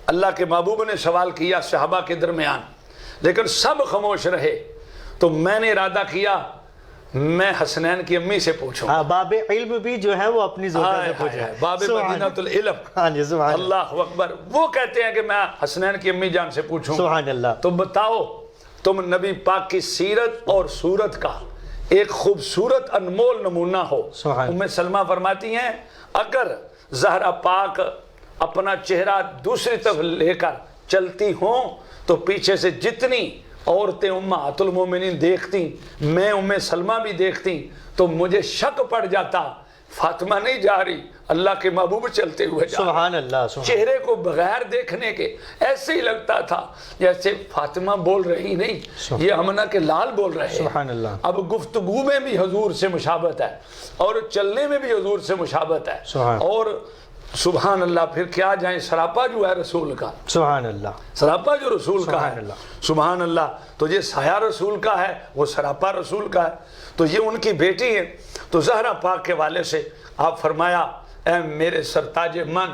اللہ کے محبوب نے سوال کیا صحابہ کے درمیان، لیکن سب خاموش رہے، تو میں نے ارادہ کیا میں حسنین کی امی سے پوچھوں۔ باب علم بھی جو ہے وہ اپنی زوجہ سے پوچھے، باب مدینۃ العلم، ہاں جی سبحان اللہ اکبر، وہ کہتے ہیں کہ میں حسنین کی امی جان سے پوچھوں۔ سبحان اللہ تو بتاؤ تم نبی پاک کی سیرت اور صورت کا ایک خوبصورت انمول نمونہ ہو۔ سبحان ام سلمہ فرماتی ہیں اگر زہرا پاک اپنا چہرہ دوسری طرف لے کر چلتی ہوں تو پیچھے سے جتنی عورتیں امہات المومنین دیکھتی، میں ام سلمہ بھی دیکھتی، تو مجھے شک پڑ جاتا فاطمہ نہیں جا رہی، اللہ کے محبوب چلتے ہوئے جا رہے۔ سبحان اللہ سبحان چہرے کو بغیر دیکھنے کے ایسے ہی لگتا تھا جیسے فاطمہ بول رہی نہیں، یہ آمنہ کے لال بول رہے ہیں۔ سبحان اللہ اب گفتگو میں بھی حضور سے مشابہت ہے اور چلنے میں بھی حضور سے مشابہت ہے، سبحان اور سبحان اللہ پھر کیا جائیں، سراپا جو ہے رسول کا، سبحان اللہ سراپا جو رسول کا سبحان ہے، اللہ سبحان اللہ، تو یہ سایہ رسول کا ہے، وہ سراپا رسول کا ہے، تو یہ ان کی بیٹی ہے۔ تو زہرا پاک کے والے سے آپ فرمایا اے میرے سرتاج من،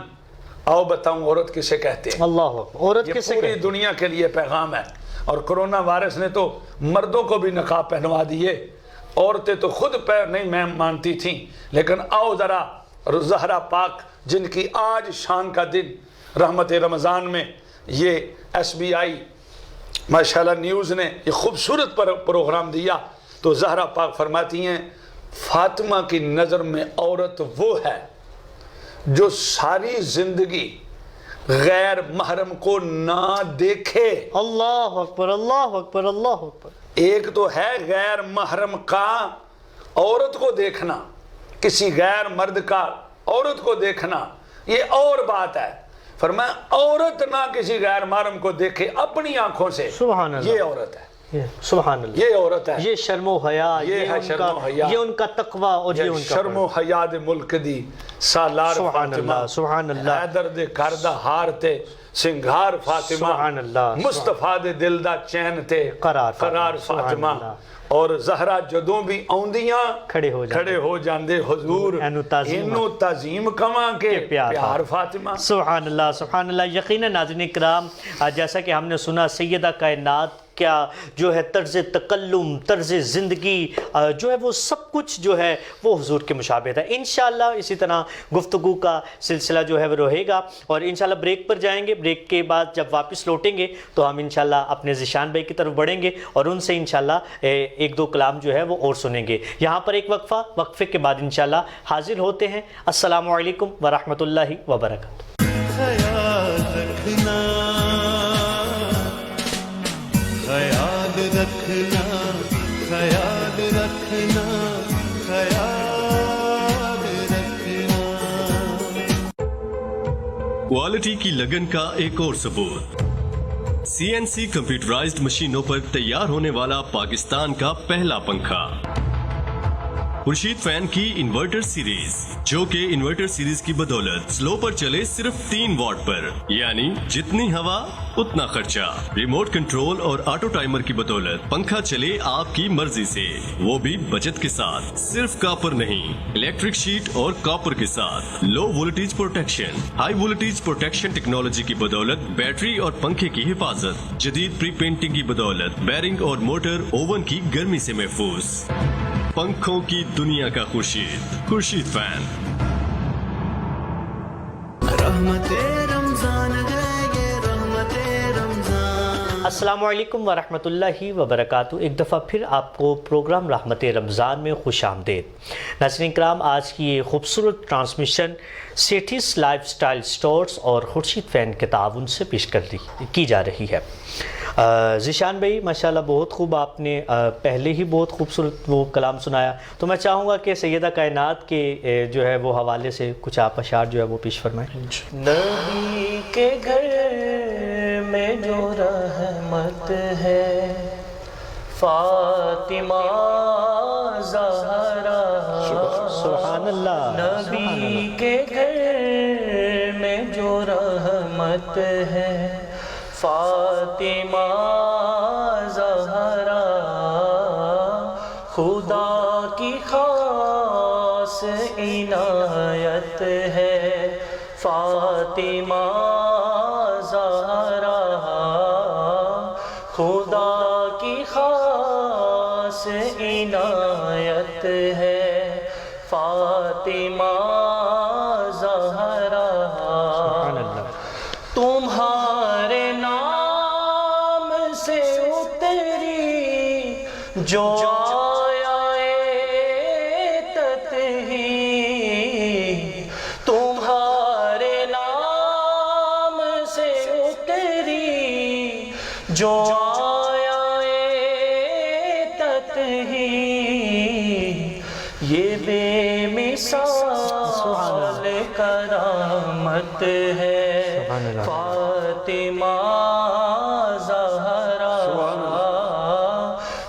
آؤ بتاؤں عورت کسے کہتے ہیں؟ اللہ عورت یہ کسے پوری کہتے دنیا کے لیے پیغام ہے، اور کرونا وائرس نے تو مردوں کو بھی نقاب پہنوا دیے، عورتیں تو خود پیر نہیں میں مانتی تھیں، لیکن آؤ ذرا زہرا پاک جن کی آج شان کا دن رحمت رمضان میں یہ SBI ماشاءاللہ نیوز نے یہ خوبصورت پروگرام دیا، تو زہرا پاک فرماتی ہیں فاطمہ کی نظر میں عورت وہ ہے جو ساری زندگی غیر محرم کو نہ دیکھے۔ اللہ اکبر اللہ اکبر اللہ اکبر۔ ایک تو ہے غیر محرم کا عورت کو دیکھنا، کسی غیر مرد کا عورت کو دیکھنا یہ اور بات ہے، فرمایا عورت نہ کسی غیر محرم کو دیکھے اپنی آنکھوں سے، سبحان اللہ، یہ عورت ہے، سبحان اللہ، یہ عورت ہے، یہ شرم و حیا، یہ ہے شرم و حیا، یہ ان کا تقوی اور یہ ان کا شرم و حیا دے ملک دی سالار سبحان فاطمہ، اللہ سبحان اللہ، حیدر دے کردہ ہار تے سنگھار فاطمہ، سبحان اللہ، مصطفیٰ دے دل دا چین تے قرار فاطمہ، اللہ، اور زہرا جدوں بھی آؤندیاں کھڑے ہو جاندے حضور اینو تعظیم کواں کے پیار فاطمہ۔ سبحان اللہ سبحان اللہ۔ یقیناً ناظرین کرام، جیسا کہ ہم نے سنا سیدہ کائنات کیا جو ہے طرز تکلم، طرز زندگی جو ہے وہ سب کچھ جو ہے وہ حضور کے مشابہ ہے۔ انشاءاللہ اسی طرح گفتگو کا سلسلہ جو ہے وہ رہے گا، اور انشاءاللہ بریک پر جائیں گے۔ بریک کے بعد جب واپس لوٹیں گے تو ہم انشاءاللہ اپنے ذیشان بھائی کی طرف بڑھیں گے اور ان سے انشاءاللہ ایک دو کلام جو ہے وہ اور سنیں گے۔ یہاں پر ایک وقفہ، وقفے کے بعد انشاءاللہ حاضر ہوتے ہیں۔ السلام علیکم ورحمۃ اللہ وبرکاتہ۔ خیال رکھنا، خیال رکھنا، خیال رکھنا، خیال رکھنا۔ کوالٹی کی لگن کا ایک اور ثبوت، CNC کمپیوٹرائزڈ مشینوں پر تیار ہونے والا پاکستان کا پہلا پنکھا، خورشید فین کی انورٹر سیریز، جو کہ انورٹر سیریز کی بدولت سلو پر چلے صرف 3 واٹ پر، یعنی جتنی ہوا اتنا خرچہ۔ ریموٹ کنٹرول اور آٹو ٹائمر کی بدولت پنکھا چلے آپ کی مرضی سے، وہ بھی بچت کے ساتھ۔ صرف کاپر نہیں، الیکٹرک شیٹ اور کاپر کے ساتھ low voltage protection, high voltage protection technology کی بدولت بیٹری اور پنکھے کی حفاظت، جدید پری پینٹنگ کی بدولت بیرنگ اور موٹر اوون کی گرمی سے محفوظ۔ پنکھوں کی دنیا کا خورشید فین۔ رحمت رمضان ہے یہ رحمت رمضان۔ السلام علیکم ورحمۃ اللہ وبرکاتہ۔ ایک دفعہ پھر آپ کو پروگرام رحمت رمضان میں خوش آمدید۔ ناظرین کرام، آج کی یہ خوبصورت ٹرانسمیشن سیٹھیس لائف سٹائل سٹورز اور خورشید فین کے تعاون سے پیش کی جا رہی ہے۔ ذیشان بھائی ماشاءاللہ بہت خوب، آپ نے پہلے ہی بہت خوبصورت وہ کلام سنایا، تو میں چاہوں گا کہ سیدہ کائنات کے جو ہے وہ حوالے سے کچھ آپ اشعار جو ہے وہ پیش فرمائیں۔ نبی کے گھر میں جو رحمت ہے، فاطمہ زہرا، سبحان اللہ۔ نبی کے گھر میں جو رحمت ہے، فاطمہ زہرا، خدا کی خاص عنایت ہے، فاطمہ زہرا، خدا کی خاص عنایت ہے، فاطمہ زہرا۔ سبحان اللہ۔ تمہارے نام سے اتری جو آیا تطہیر، تمہارے نام سے اتری جو آیا تطہیر، یہ بے مثال کرامت ہے، فاطمہ زہرا،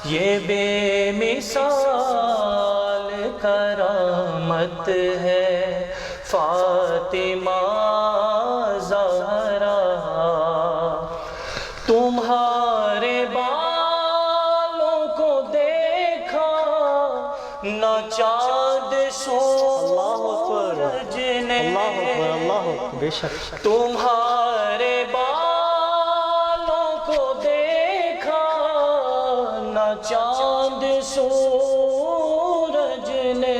یہ بے مثال کرامت ہے، فاطمہ زہرا۔ تمہارے بالوں کو دیکھا نہ چاند سورج نے، بے شک۔ تمہارے بالوں کو دیکھا نہ چاند سورج نے،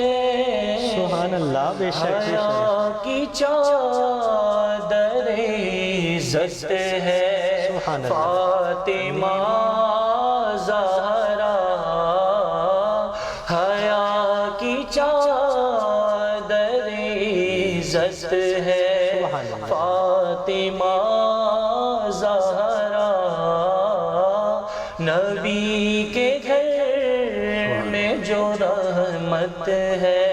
سبحان اللہ، بے شک۔ حیا کی چادر عزت ہے، فاطمہ زہرا، حیا کی چادر عزت ہے، فاطمہ زہرا۔ نبی کے گھر میں جو رحمت ہے،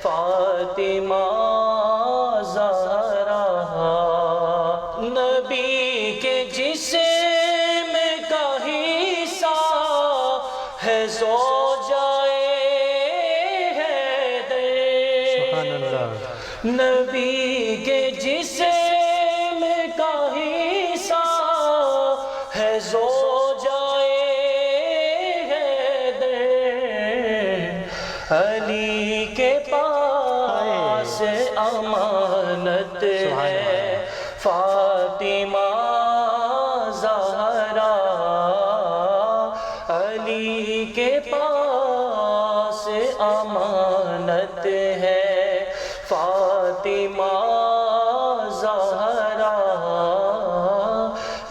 فاطمہ زہرا، نبی کے جسم کا حصہ ہے زوجائے حیدر، نبی کے جسم کا حصہ ہے زوجائے حیدر، علی کے پاس امانت ہے، فاطمہ زہرا، زہرا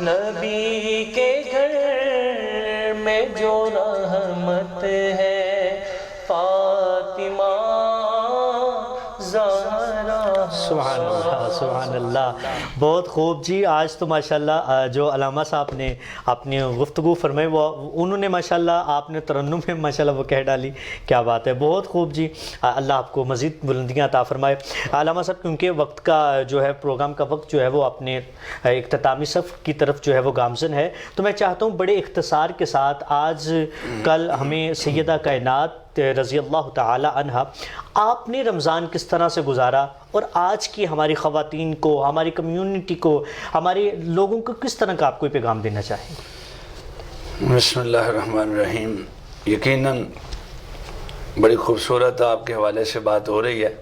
نبی کے گھر میں جو رحمت ہے فاطمہ زہرا. سبحان اللہ سبحان اللہ. بہت خوب جی. آج تو ماشاءاللہ جو علامہ صاحب نے اپنی گفتگو فرمائی وہ انہوں نے ماشاءاللہ آپ نے ترنم میں ماشاءاللہ وہ کہہ ڈالی. کیا بات ہے, بہت خوب جی. اللہ آپ کو مزید بلندیاں عطا فرمائے. علامہ صاحب کیونکہ وقت کا جو ہے پروگرام کا وقت جو ہے وہ اپنے اختتامی صف کی طرف جو ہے وہ گامزن ہے, تو میں چاہتا ہوں بڑے اختصار کے ساتھ آج کل ہمیں سیدہ کائنات رضی اللہ تعالی عنہ آپ نے رمضان کس طرح سے گزارا اور آج کی ہماری خواتین کو, ہماری کمیونٹی کو, ہمارے لوگوں کو کس طرح کا آپ کوئی پیغام دینا چاہیں؟ بسم اللہ الرحمن الرحیم. یقیناً بڑی خوبصورت آپ کے حوالے سے بات ہو رہی ہے,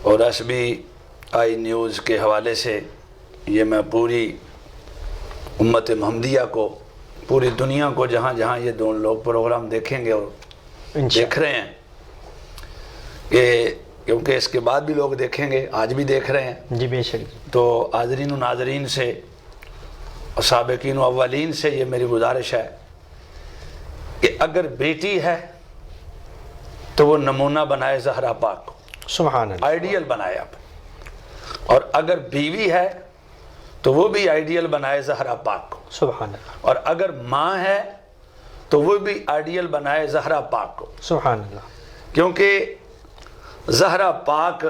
اور ایس بی آئی نیوز کے حوالے سے یہ میں پوری امت محمدیہ کو, پوری دنیا کو, جہاں جہاں یہ دونوں لوگ پروگرام دیکھیں گے اور دیکھ رہے ہیں کہ کیونکہ اس کے بعد بھی لوگ دیکھیں گے, آج بھی دیکھ رہے ہیں جی بے شک. تو حاضرین و ناظرین سے اور سابقین و اولین سے یہ میری گزارش ہے کہ اگر بیٹی ہے تو وہ نمونہ بنائے زہرا پاک کو, سبحان اللہ, آئیڈیل بنائے اب. اور اگر بیوی ہے تو وہ بھی آئیڈیل بنائے زہرا پاک کو. سبحان اللہ, اور اگر ماں ہے تو وہ بھی آئیڈیل بنائے زہرا پاک کو. سبحان اللہ. کیونکہ زہرا پاک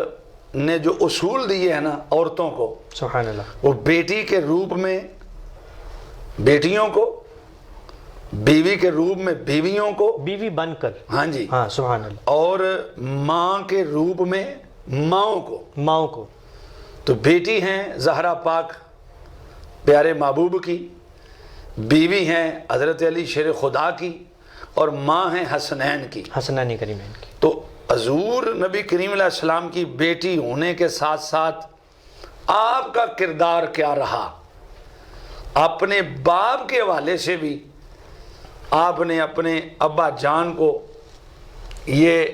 نے جو اصول دیے ہیں نا عورتوں کو, سبحان اللہ, وہ بیٹی کے روپ میں بیٹیوں کو, بیوی کے روپ میں بیویوں کو, بیوی بن کر, ہاں جی, ہاں سبحان اللہ, اور ماں کے روپ میں ماؤں کو. ماؤں کو. تو بیٹی ہیں زہرا پاک پیارے محبوب کی, بیوی ہیں حضرت علی شیر خدا کی, اور ماں ہیں حسنین کی, حسنین کریمین کی. تو حضور نبی کریم علیہ السلام کی بیٹی ہونے کے ساتھ ساتھ آپ کا کردار کیا رہا, اپنے باپ کے حوالے سے بھی آپ نے اپنے ابا جان کو یہ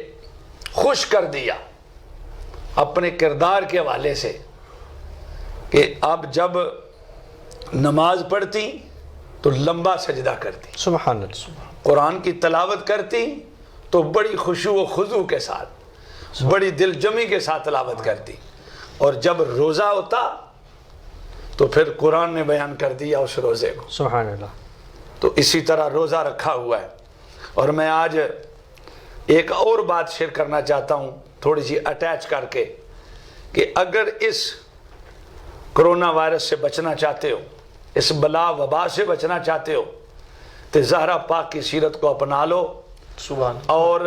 خوش کر دیا اپنے کردار کے حوالے سے کہ اب جب نماز پڑھتی تو لمبا سجدہ کرتی, سبحان اللہ, قرآن کی تلاوت کرتی تو بڑی خشوع و خضوع کے ساتھ, بڑی دل جمی کے ساتھ تلاوت کرتی, اور جب روزہ ہوتا تو پھر قرآن نے بیان کر دیا اس روزے کو. سبحان اللہ. تو اسی طرح روزہ رکھا ہوا ہے. اور میں آج ایک اور بات شیئر کرنا چاہتا ہوں تھوڑی سی اٹیچ کر کے, کہ اگر اس کرونا وائرس سے بچنا چاہتے ہو, اس بلا وبا سے بچنا چاہتے ہو, تو زہرا پاک کی سیرت کو اپنا لو. سبحان. اور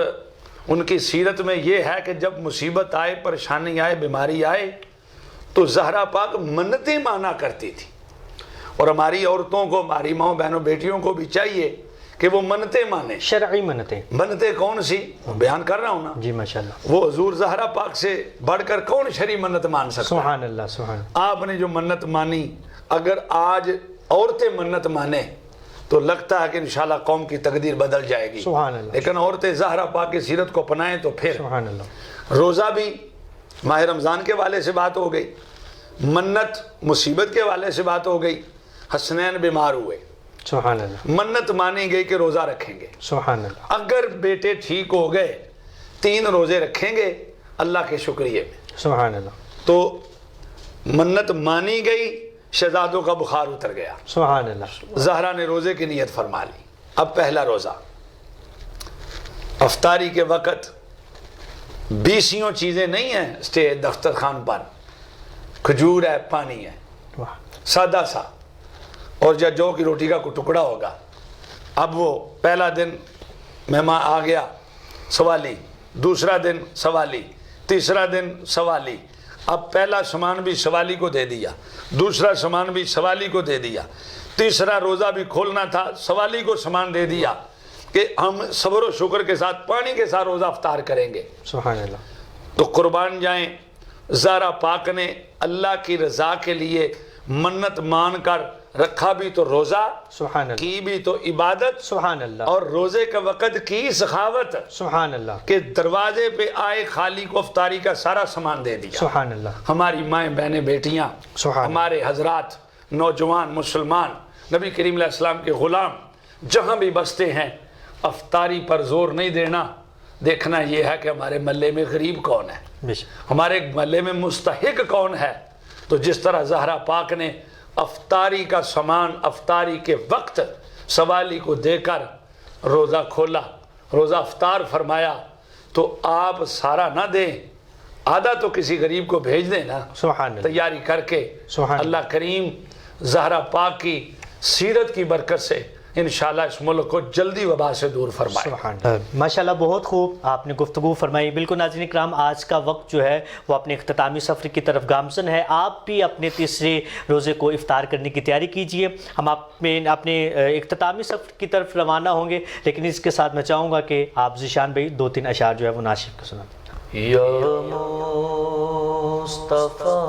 ان کی سیرت میں یہ ہے کہ جب مصیبت آئے, پریشانی آئے, بیماری آئے, تو زہرا پاک منتیں مانا کرتی تھی. اور ہماری عورتوں کو, ہماری ماؤں بہنوں بیٹیوں کو بھی چاہیے کہ وہ منتیں مانے. شرعی منتیں. منتیں کون سی بیان کر رہا ہوں نا, جی ماشاءاللہ, وہ حضور زہرا پاک سے بڑھ کر کون شرعی منت مان سکتا. سبحان اللہ, سبحان. آپ نے جو منت مانی, اگر آج عورتیں منت مانے تو لگتا ہے کہ انشاءاللہ قوم کی تقدیر بدل جائے گی. سبحان اللہ. لیکن عورتیں زہرا پاک کی سیرت کو اپنائیں تو پھر. سبحان اللہ. روزہ بھی ماہ رمضان کے والے سے بات ہو گئی, منت مصیبت کے والے سے بات ہو گئی, حسنین بیمار ہوئے, سبحان اللہ, منت مانی گئی کہ روزہ رکھیں گے. سبحان اللہ. اگر بیٹے ٹھیک ہو گئے 3 روزے رکھیں گے اللہ کے شکریہ میں. سبحان اللہ. تو منت مانی گئی, شہزادوں کا بخار اتر گیا, سبحان اللہ. زہرا نے روزے کی نیت فرما لی. اب پہلا روزہ, افطاری کے وقت 20 چیزیں نہیں ہیں اسٹیج دفتر خان پر, کھجور ہے, پانی ہے, واہ, سادہ سا, اور جو کی روٹی کا کوئی ٹکڑا ہوگا. اب وہ پہلا دن مہمان آ گیا سوالی, دوسرا دن سوالی, تیسرا دن سوالی. اب پہلا سامان بھی سوالی کو دے دیا, دوسرا سامان بھی سوالی کو دے دیا, تیسرا روزہ بھی کھولنا تھا, سوالی کو سامان دے دیا کہ ہم صبر و شکر کے ساتھ پانی کے ساتھ روزہ افطار کریں گے. سبحان اللہ. تو قربان جائیں, زہرا پاک نے اللہ کی رضا کے لیے منت مان کر رکھا بھی تو روزہ، سبحان اللہ، کی بھی تو عبادت، سبحان اللہ، اور روزے کا وقت کی سخاوت سبحان اللہ، کہ دروازے پہ آئے خالی کو افطاری کا سارا سامان دے دیا۔ سبحان اللہ، ہماری مائیں بہنیں بیٹیاں، سبحان اللہ، ہمارے حضرات نوجوان مسلمان، نبی کریم علیہ السلام کے غلام جہاں بھی بستے ہیں، افطاری پر زور نہیں دینا، دیکھنا یہ ہے کہ ہمارے محلے میں غریب کون ہے، بے شک، ہمارے محلے میں مستحق کون ہے۔ تو جس طرح زہرا پاک نے افطاری کا سامان افطاری کے وقت سوالی کو دے کر روزہ کھولا، روزہ افطار فرمایا، تو آپ سارا نہ دیں، آدھا تو کسی غریب کو بھیج دیں نا، سبحان اللہ، تیاری کر کے۔ سبحان اللہ کریم زہرا پاک کی سیرت کی برکت سے انشاءاللہ اس ملک کو جلدی وبا سے دور فرمائے۔ سبحان اللہ، ماشاءاللہ بہت خوب آپ نے گفتگو فرمائی۔ بالکل ناظرین کرام، آج کا وقت جو ہے وہ اپنے اختتامی سفر کی طرف گامزن ہے۔ آپ بھی اپنے تیسرے روزے کو افطار کرنے کی تیاری کیجئے۔ ہم اپنے اختتامی سفر کی طرف روانہ ہوں گے، لیکن اس کے ساتھ میں چاہوں گا کہ آپ ذیشان بھائی 2-3 اشعار جو ہے وہ ناشر کو سنائیں۔ یا مصطفیٰ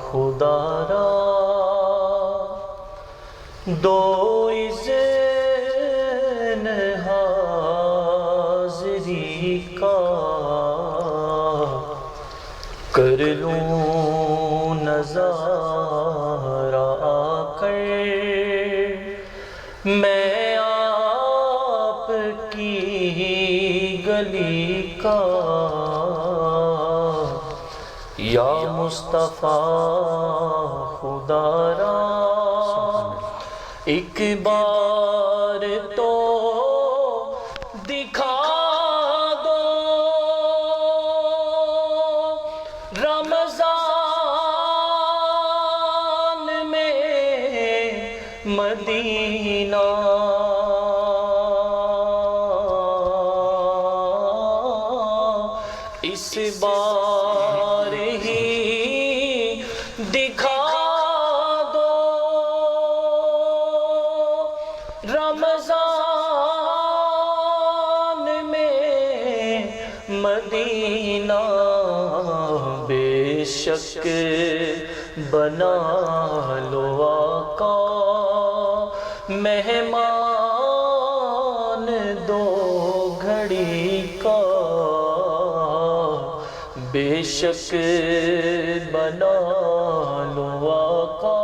خدا را دو زین حاضری کا کر لوں نظارہ آ کر میں آپ کی گلی کا، یا مصطفیٰ خدا را ایک بار تو دکھا دو رمضان میں مدینہ، اس بار ہی دکھا دو رمضان میں مدینہ، بے شک بنا لو آقا مہمان دو گھڑی کا، بے شک بنا لو آقا،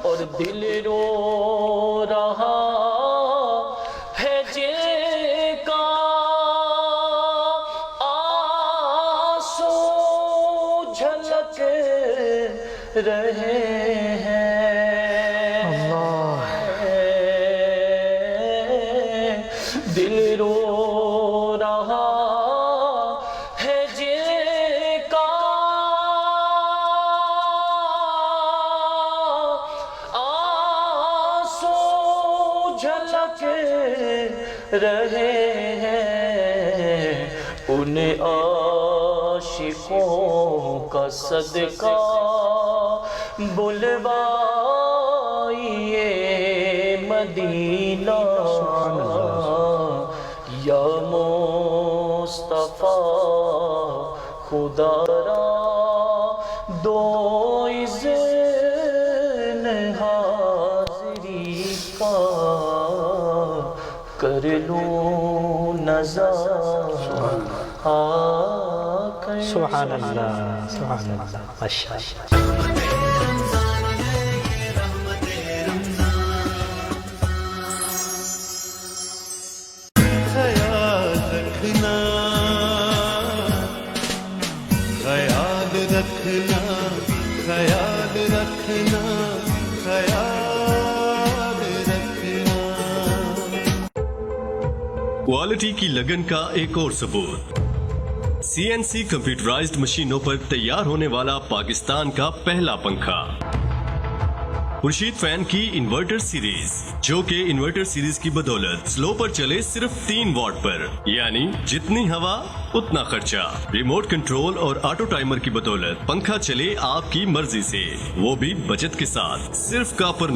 اور دل رو رہا ہے جن کا آنسو جھلک رہے ہیں، دل رو رہا ہے جن کا آنسو جھلک رہے ہیں، ان عاشقوں کا صدقہ بلوائیے مدینہ، یا مصطفیٰ خدا را دو اذن حاضری کا کر لوں نظارہ آ کر۔ سبحان اللہ، سبحان اللہ، ماشاء اللہ۔ خیال رکھنا، خیال رکھنا، خیال رکھنا، خیال رکھنا۔ کوالٹی کی لگن کا ایک اور ثبوت، CNC کمپیوٹرائزڈ مشینوں پر تیار ہونے والا پاکستان کا پہلا پنکھا، خورشید فین کی انورٹر سیریز، جو کہ انورٹر سیریز کی بدولت سلو پر چلے صرف 3 واٹ پر، یعنی جتنی ہوا اتنا خرچہ، ریموٹ کنٹرول اور آٹو ٹائمر کی بدولت پنکھا چلے آپ کی مرضی سے، وہ بھی بچت کے ساتھ، صرف کاپر